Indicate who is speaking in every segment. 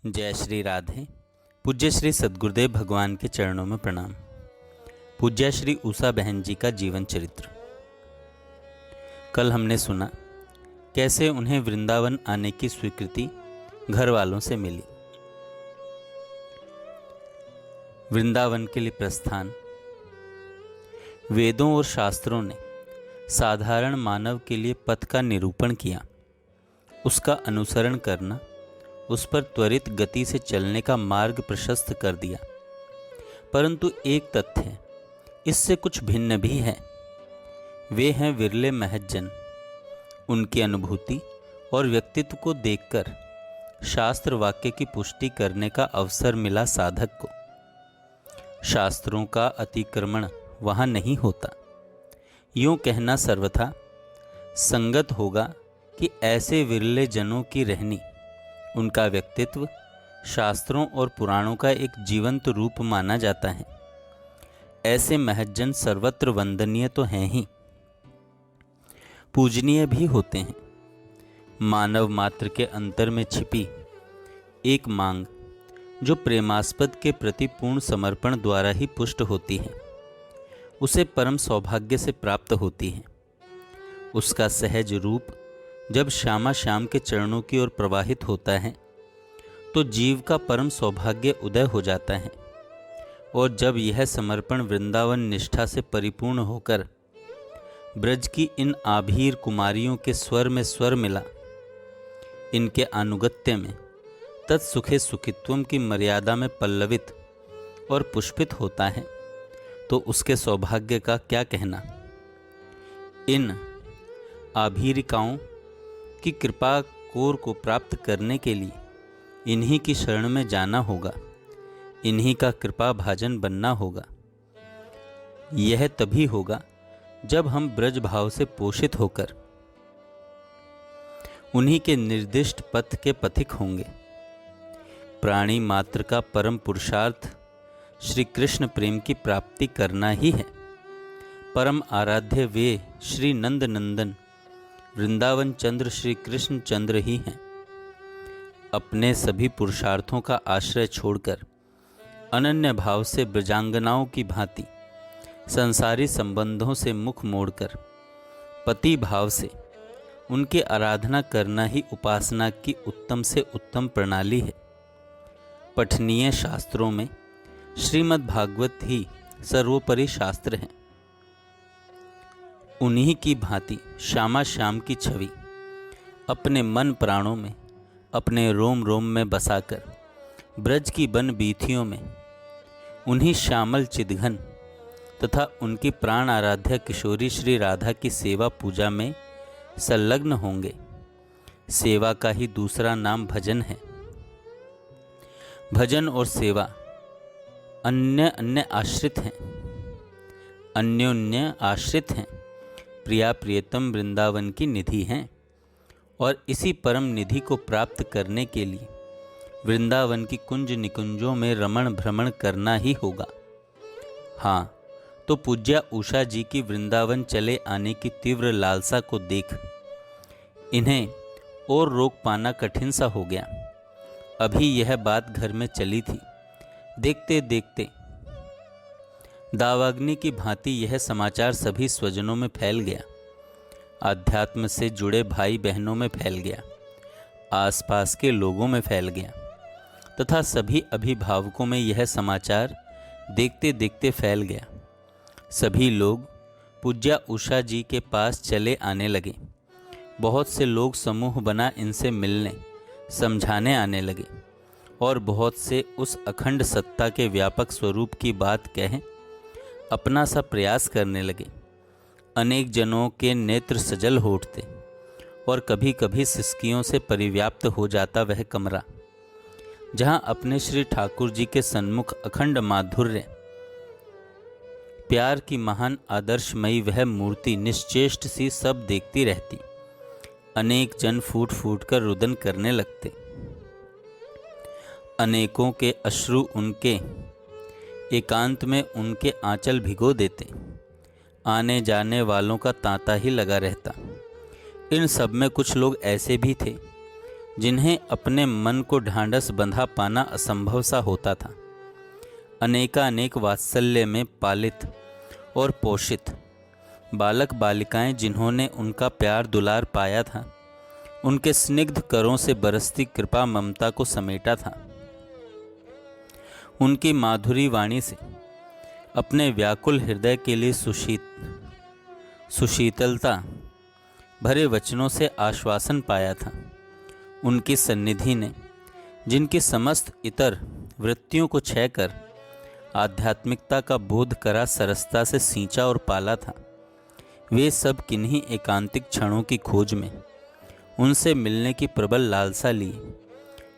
Speaker 1: जय श्री राधे। पूज्य श्री सद्गुरुदेव भगवान के चरणों में प्रणाम। पूज्य श्री उषा बहन जी का जीवन चरित्र। कल हमने सुना कैसे उन्हें वृंदावन आने की स्वीकृति घर वालों से मिली। वृंदावन के लिए प्रस्थान। वेदों और शास्त्रों ने साधारण मानव के लिए पथ का निरूपण किया। उसका अनुसरण करना, उस पर त्वरित गति से चलने का मार्ग प्रशस्त कर दिया। परंतु एक तथ्य इससे कुछ भिन्न भी है। वे हैं विरले महज्जन। उनकी अनुभूति और व्यक्तित्व को देखकर शास्त्र वाक्य की पुष्टि करने का अवसर मिला साधक को। शास्त्रों का अतिक्रमण वहाँ नहीं होता। यूँ कहना सर्वथा संगत होगा कि ऐसे विरले जनों की रहनी, उनका व्यक्तित्व शास्त्रों और पुराणों का एक जीवंत रूप माना जाता है। ऐसे महज्जन सर्वत्र वंदनीय तो हैं ही, पूजनीय भी होते हैं। मानव मात्र के अंतर में छिपी एक मांग, जो प्रेमास्पद के प्रति पूर्ण समर्पण द्वारा ही पुष्ट होती है, उसे परम सौभाग्य से प्राप्त होती है। उसका सहज रूप जब श्यामा श्याम के चरणों की ओर प्रवाहित होता है तो जीव का परम सौभाग्य उदय हो जाता है। और जब यह समर्पण वृंदावन निष्ठा से परिपूर्ण होकर ब्रज की इन आभीर कुमारियों के स्वर में स्वर मिला, इनके अनुगत्य में तत्सुखे सुखित्वम की मर्यादा में पल्लवित और पुष्पित होता है, तो उसके सौभाग्य का क्या कहना। इन आभीरिकाओं की कृपा कोर को प्राप्त करने के लिए इन्हीं की शरण में जाना होगा, इन्हीं का कृपा भाजन बनना होगा। यह तभी होगा जब हम ब्रज भाव से पोषित होकर उन्हीं के निर्दिष्ट पथ के पथिक होंगे। प्राणी मात्र का परम पुरुषार्थ श्री कृष्ण प्रेम की प्राप्ति करना ही है। परम आराध्य वे श्री नंद नंदन वृंदावन चंद्र श्री कृष्ण चंद्र ही हैं। अपने सभी पुरुषार्थों का आश्रय छोड़कर अनन्य भाव से ब्रजांगनाओं की भांति संसारी संबंधों से मुख मोड़कर पति भाव से उनकी आराधना करना ही उपासना की उत्तम से उत्तम प्रणाली है। पठनीय शास्त्रों में श्रीमद् भागवत ही सर्वोपरि शास्त्र है। उन्हीं की भांति श्यामा श्याम की छवि अपने मन प्राणों में, अपने रोम रोम में बसाकर ब्रज की वन बीथियों में उन्हीं श्यामल चिदघन तथा उनकी प्राण आराध्या किशोरी श्री राधा की सेवा पूजा में संलग्न होंगे। सेवा का ही दूसरा नाम भजन है। भजन और सेवा अन्य अन्य आश्रित हैं, अन्योन्य आश्रित हैं। प्रिया प्रियतम वृंदावन की निधि हैं और इसी परम निधि को प्राप्त करने के लिए वृंदावन की कुंज निकुंजों में रमण भ्रमण करना ही होगा। हाँ, तो पूज्या उषा जी की वृंदावन चले आने की तीव्र लालसा को देख इन्हें और रोक पाना कठिन सा हो गया। अभी यह बात घर में चली थी, देखते देखते दावाग्नि की भांति यह समाचार सभी स्वजनों में फैल गया, आध्यात्म से जुड़े भाई बहनों में फैल गया, आसपास के लोगों में फैल गया तथा सभी अभिभावकों में यह समाचार देखते देखते फैल गया। सभी लोग पूज्या उषा जी के पास चले आने लगे। बहुत से लोग समूह बना इनसे मिलने समझाने आने लगे और बहुत से उस अखंड सत्ता के व्यापक स्वरूप की बात कह अपना सा प्रयास करने लगे। अनेक जनों के नेत्र सजल हो उठते और कभी कभी सिसकियों से परिव्याप्त हो जाता वह कमरा, जहां अपने श्री ठाकुर जी के सन्मुख अखंड माधुर्य प्यार की महान आदर्शमयी वह मूर्ति निश्चेष्ट सी सब देखती रहती। अनेक जन फूट फूट कर रुदन करने लगते। अनेकों के अश्रु उनके एकांत में उनके आंचल भिगो देते। आने जाने वालों का तांता ही लगा रहता। इन सब में कुछ लोग ऐसे भी थे जिन्हें अपने मन को ढांढस बंधा पाना असंभव सा होता था। अनेकानेक वात्सल्य में पालित और पोषित बालक बालिकाएं जिन्होंने उनका प्यार दुलार पाया था, उनके स्निग्ध करों से बरसती कृपा ममता को समेटा था। उनकी माधुरी वाणी से अपने व्याकुल हृदय के लिए सुशीतलता भरे वचनों से आश्वासन पाया था। उनकी सन्निधि ने जिनकी समस्त इतर वृत्तियों को क्षय कर आध्यात्मिकता का बोध करा सरसता से सींचा और पाला था, वे सब किन्हीं एकांतिक क्षणों की खोज में उनसे मिलने की प्रबल लालसा लिए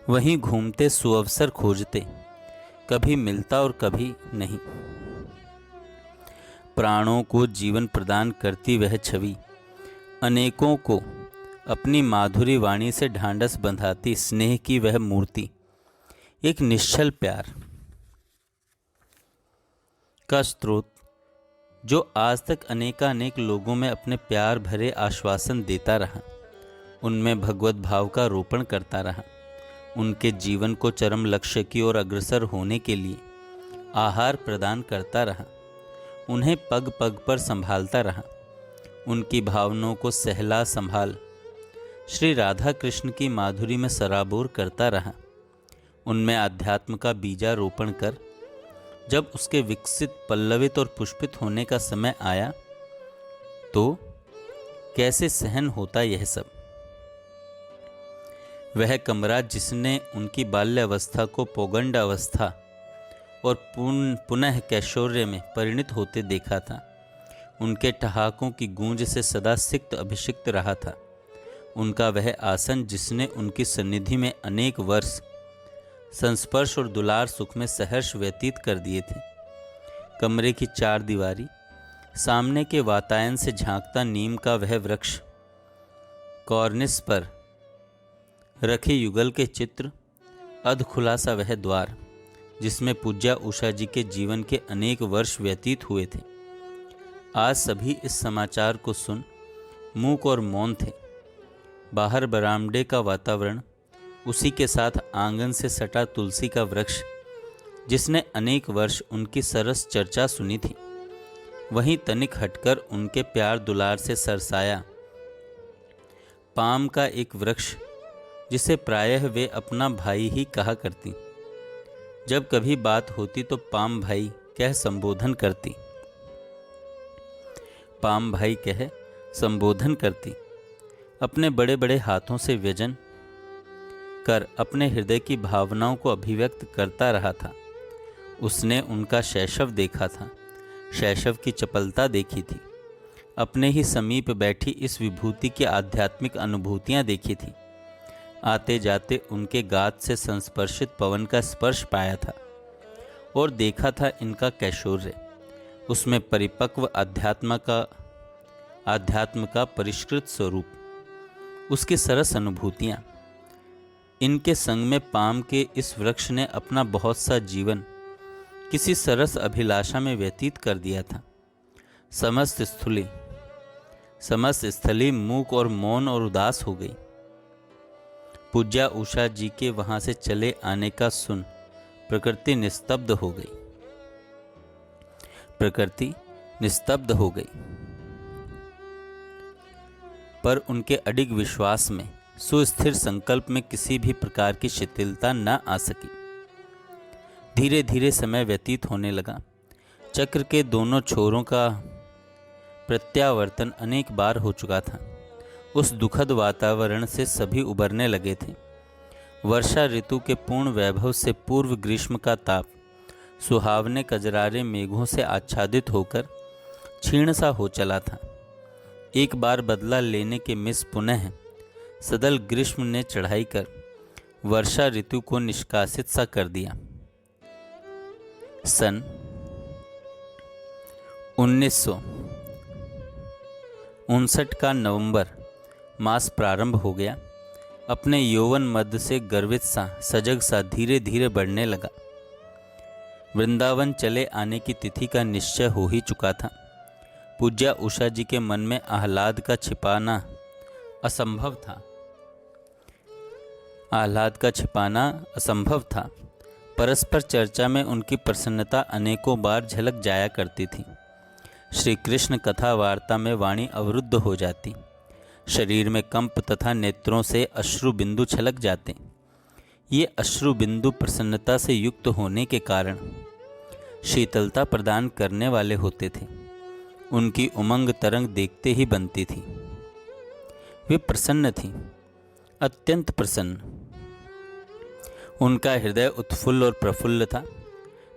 Speaker 1: वहीं घूमते सुअवसर खोजते, कभी मिलता और कभी नहीं। प्राणों को जीवन प्रदान करती वह छवि, अनेकों को अपनी माधुरी वाणी से ढांढस बंधाती स्नेह की वह मूर्ति, एक निश्चल प्यार का स्रोत जो आज तक अनेकानेक लोगों में अपने प्यार भरे आश्वासन देता रहा, उनमें भगवत भाव का रोपण करता रहा, उनके जीवन को चरम लक्ष्य की ओर अग्रसर होने के लिए आहार प्रदान करता रहा, उन्हें पग पग पर संभालता रहा, उनकी भावनाओं को सहला संभाल श्री राधा कृष्ण की माधुरी में सराबोर करता रहा, उनमें अध्यात्म का बीजारोपण कर जब उसके विकसित पल्लवित और पुष्पित होने का समय आया तो कैसे सहन होता यह सब। वह कमरा जिसने उनकी बाल्यावस्था को पौगंड अवस्था और पुनः कैशोर्य में परिणित होते देखा था, उनके ठहाकों की गूंज से सदा सिक्त अभिषिक्त रहा था, उनका वह आसन जिसने उनकी सन्निधि में अनेक वर्ष संस्पर्श और दुलार सुख में सहर्ष व्यतीत कर दिए थे, कमरे की चार दीवारी, सामने के वातायन से झांकता नीम का वह वृक्ष, कॉर्निस पर रखे युगल के चित्र, अध खुला सा वह द्वार जिसमें पूज्या उषा जी के जीवन के अनेक वर्ष व्यतीत हुए थे, आज सभी इस समाचार को सुन मूक और मौन थे। बाहर बरामदे का वातावरण, उसी के साथ आंगन से सटा तुलसी का वृक्ष जिसने अनेक वर्ष उनकी सरस चर्चा सुनी थी, वहीं तनिक हटकर उनके प्यार दुलार से सरसाया पाम का एक वृक्ष जिसे प्रायः वे अपना भाई ही कहा करती, जब कभी बात होती तो पाम भाई कह संबोधन करती, पाम भाई कह संबोधन करती, अपने बड़े बड़े हाथों से व्यजन कर अपने हृदय की भावनाओं को अभिव्यक्त करता रहा था। उसने उनका शैशव देखा था, शैशव की चपलता देखी थी, अपने ही समीप बैठी इस विभूति की आध्यात्मिक अनुभूतियां देखी थी, आते जाते उनके गात से संस्पर्शित पवन का स्पर्श पाया था और देखा था इनका कैशोर्य, उसमें परिपक्व अध्यात्म का परिष्कृत स्वरूप, उसकी सरस अनुभूतियां। इनके संग में पाम के इस वृक्ष ने अपना बहुत सा जीवन किसी सरस अभिलाषा में व्यतीत कर दिया था। समस्त स्थली मूक और मौन और उदास हो गई। पूज्या उषा जी के वहां से चले आने का सुन प्रकृति निस्तब्ध हो गई। पर उनके अडिग विश्वास में, सुस्थिर संकल्प में किसी भी प्रकार की शिथिलता न आ सकी। धीरे धीरे समय व्यतीत होने लगा। चक्र के दोनों छोरों का प्रत्यावर्तन अनेक बार हो चुका था। उस दुखद वातावरण से सभी उबरने लगे थे। वर्षा ऋतु के पूर्ण वैभव से पूर्व ग्रीष्म का ताप सुहावने कजरारे मेघों से आच्छादित होकर क्षीण सा हो चला था। एक बार बदला लेने के मिस पुनः सदल ग्रीष्म ने चढ़ाई कर वर्षा ऋतु को निष्कासित सा कर दिया। सन 1959 का नवंबर मास प्रारंभ हो गया। अपने यौवन मद से गर्वित सा, सजग सा धीरे धीरे बढ़ने लगा। वृंदावन चले आने की तिथि का निश्चय हो ही चुका था। पूज्या उषा जी के मन में आह्लाद का छिपाना असंभव था। आह्लाद का छिपाना असंभव था। परस्पर चर्चा में उनकी प्रसन्नता अनेकों बार झलक जाया करती थी। श्री कृष्ण कथा वार्ता में वाणी अवरुद्ध हो जाती, शरीर में कंप तथा नेत्रों से अश्रु बिंदु छलक जाते। ये अश्रु बिंदु प्रसन्नता से युक्त होने के कारण शीतलता प्रदान करने वाले होते थे। उनकी उमंग तरंग देखते ही बनती थी। वे प्रसन्न थीं, अत्यंत प्रसन्न। उनका हृदय उत्फुल्ल और प्रफुल्ल था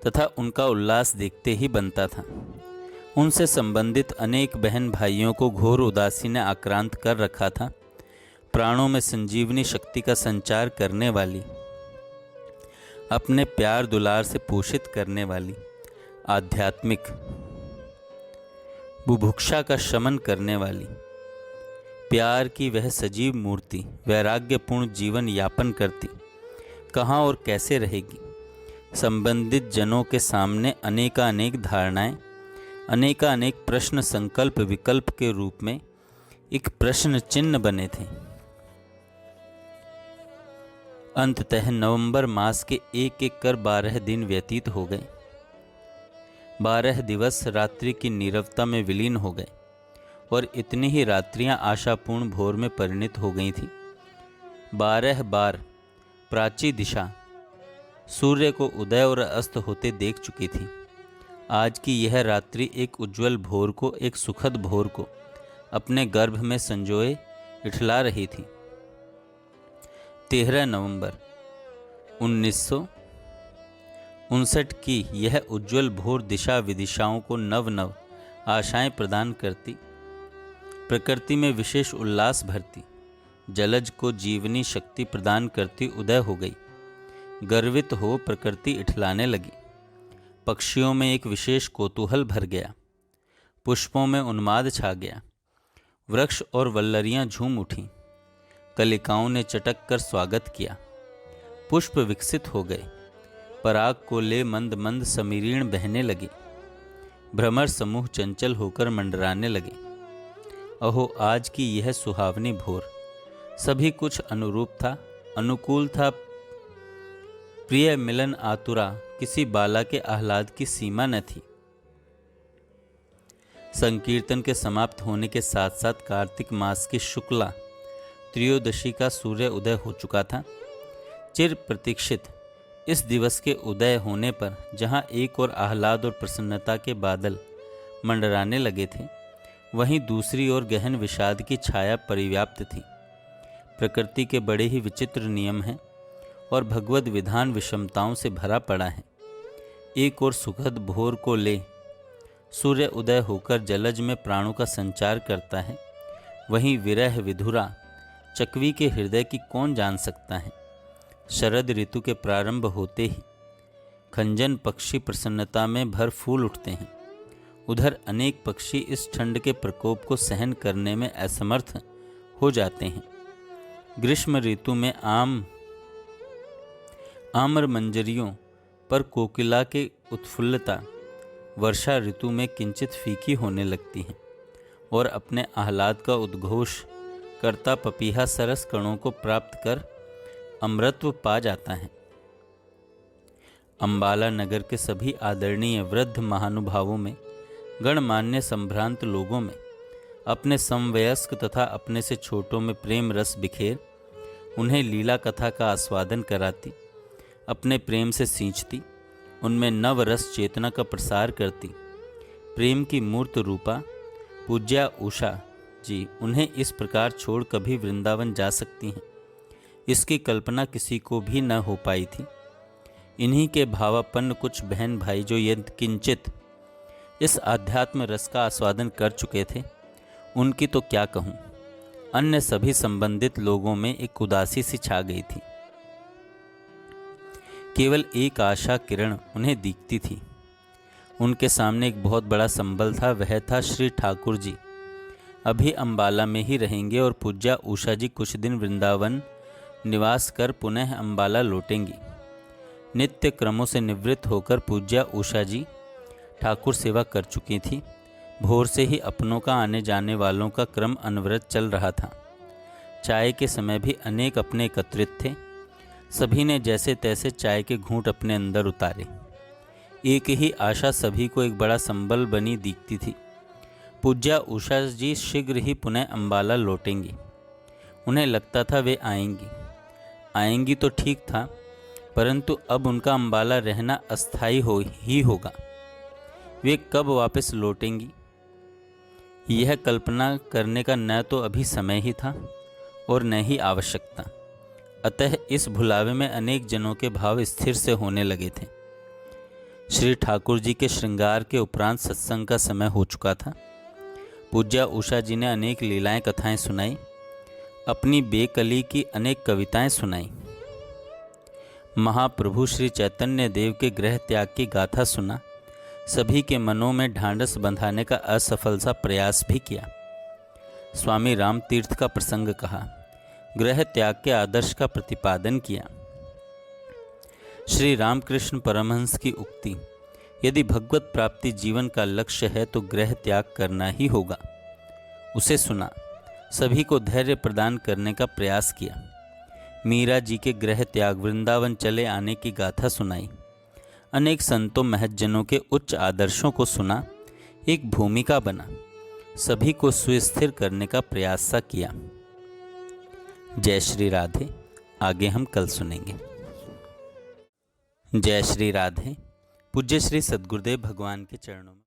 Speaker 1: तथा उनका उल्लास देखते ही बनता था। उनसे संबंधित अनेक बहन भाइयों को घोर उदासी ने आक्रांत कर रखा था। प्राणों में संजीवनी शक्ति का संचार करने वाली, अपने प्यार दुलार से पोषित करने वाली, आध्यात्मिक बुभुक्षा का शमन करने वाली, प्यार की वह सजीव मूर्ति वैराग्यपूर्ण जीवन यापन करती कहाँ और कैसे रहेगी। संबंधित जनों के सामने अनेकानेक धारणाएं, अनेकानेक प्रश्न संकल्प विकल्प के रूप में एक प्रश्न चिन्ह बने थे। अंततः नवंबर मास के एक एक कर 12 दिन व्यतीत हो गए। 12 दिवस रात्रि की नीरवता में विलीन हो गए और इतनी ही रात्रियां आशापूर्ण भोर में परिणित हो गई थी। 12 बार प्राची दिशा सूर्य को उदय और अस्त होते देख चुकी थी। आज की यह रात्रि एक उज्जवल भोर को, एक सुखद भोर को अपने गर्भ में संजोए इठला रही थी। 13 नवंबर 1959 की यह उज्जवल भोर दिशा विदिशाओं को नव नव आशाएं प्रदान करती, प्रकृति में विशेष उल्लास भरती, जलज को जीवनी शक्ति प्रदान करती उदय हो गई। गर्वित हो प्रकृति इठलाने लगी। पक्षियों में एक विशेष कौतूहल भर गया, पुष्पों में उन्माद छा गया, वृक्ष और वल्लरियां झूम उठीं, कलिकाओं ने चटक कर स्वागत किया, पुष्प विकसित हो गए, पराग को ले मंद मंद समीरीण बहने लगे, भ्रमर समूह चंचल होकर मंडराने लगे। अहो आज की यह सुहावनी भोर सभी कुछ अनुरूप था, अनुकूल था। प्रिय मिलन आतुरा किसी बाला के आह्लाद की सीमा न थी। संकीर्तन के समाप्त होने के साथ साथ कार्तिक मास की शुक्ला त्रयोदशी का सूर्य उदय हो चुका था। चिर प्रतीक्षित इस दिवस के उदय होने पर जहां एक और आह्लाद और प्रसन्नता के बादल मंडराने लगे थे, वहीं दूसरी ओर गहन विषाद की छाया परिव्याप्त थी। प्रकृति के बड़े ही विचित्र नियम हैं और भगवद विधान विषमताओं से भरा पड़ा है। एक और सुखद भोर को ले सूर्य उदय होकर जलज में प्राणों का संचार करता है, वहीं विरह विधुरा चकवी के हृदय की कौन जान सकता है। शरद ऋतु के प्रारंभ होते ही खंजन पक्षी प्रसन्नता में भर फूल उठते हैं। उधर अनेक पक्षी इस ठंड के प्रकोप को सहन करने में असमर्थ हो जाते हैं। ग्रीष्म ऋतु में आम्र मंजरियों पर कोकिला के उत्फुल्लता वर्षा ऋतु में किंचित फीकी होने लगती है और अपने आह्लाद का उद्घोष करता पपीहा सरस कणों को प्राप्त कर अमृतत्व पा जाता है। अंबाला नगर के सभी आदरणीय वृद्ध महानुभावों में, गणमान्य संभ्रांत लोगों में, अपने समवयस्क तथा अपने से छोटों में प्रेम रस बिखेर उन्हें लीला कथा का आस्वादन कराती, अपने प्रेम से सींचती, उनमें नव रस चेतना का प्रसार करती प्रेम की मूर्त रूपा पूज्या उषा जी उन्हें इस प्रकार छोड़ कभी वृंदावन जा सकती हैं, इसकी कल्पना किसी को भी न हो पाई थी। इन्हीं के भावापन्न कुछ बहन भाई जो ये किंचित इस आध्यात्म रस का आस्वादन कर चुके थे, उनकी तो क्या कहूँ। अन्य सभी संबंधित लोगों में एक उदासी सी छा गई थी। केवल एक आशा किरण उन्हें दिखती थी। उनके सामने एक बहुत बड़ा संबल था, वह था श्री ठाकुर जी। अभी अंबाला में ही रहेंगे और पूज्या उषा जी कुछ दिन वृंदावन निवास कर पुनः अंबाला लौटेंगी। नित्य क्रमों से निवृत्त होकर पूज्या उषा जी ठाकुर सेवा कर चुकी थी। भोर से ही अपनों का आने जाने वालों का क्रम अनवरत चल रहा था। चाय के समय भी अनेक अपने एकत्रित थे। सभी ने जैसे तैसे चाय के घूंट अपने अंदर उतारे। एक ही आशा सभी को एक बड़ा संबल बनी दिखती थी। पूज्या उषा जी शीघ्र ही पुनः अंबाला लौटेंगी। उन्हें लगता था वे आएंगी तो ठीक था, परंतु अब उनका अंबाला रहना अस्थायी ही होगा। वे कब वापस लौटेंगी, यह कल्पना करने का न तो अभी समय ही था और न ही आवश्यकता। अतः इस भुलावे में अनेक जनों के भाव स्थिर से होने लगे थे। श्री ठाकुर जी के श्रृंगार के उपरांत सत्संग का समय हो चुका था। पूज्या उषा जी ने अनेक लीलाएं कथाएं सुनाई, अपनी बेकली की अनेक कविताएं सुनाई। महाप्रभु श्री चैतन्य देव के गृह त्याग की गाथा सुना। सभी के मनों में ढांढस बंधाने का असफल सा प्रयास भी किया। स्वामी राम तीर्थ का प्रसंग कहा, गृह त्याग के आदर्श का प्रतिपादन किया। श्री रामकृष्ण परमहंस की उक्ति, यदि भगवत प्राप्ति जीवन का लक्ष्य है तो गृह त्याग करना ही होगा, उसे सुना। सभी को धैर्य प्रदान करने का प्रयास किया। मीरा जी के गृह त्याग, वृंदावन चले आने की गाथा सुनाई। अनेक संतों महज्जनों के उच्च आदर्शों को सुना। एक भूमिका बना, सभी को सुस्थिर करने का प्रयास सा किया। जय श्री राधे। आगे हम कल सुनेंगे। जय श्री राधे। पूज्य श्री सद्गुरुदेव भगवान के चरणों में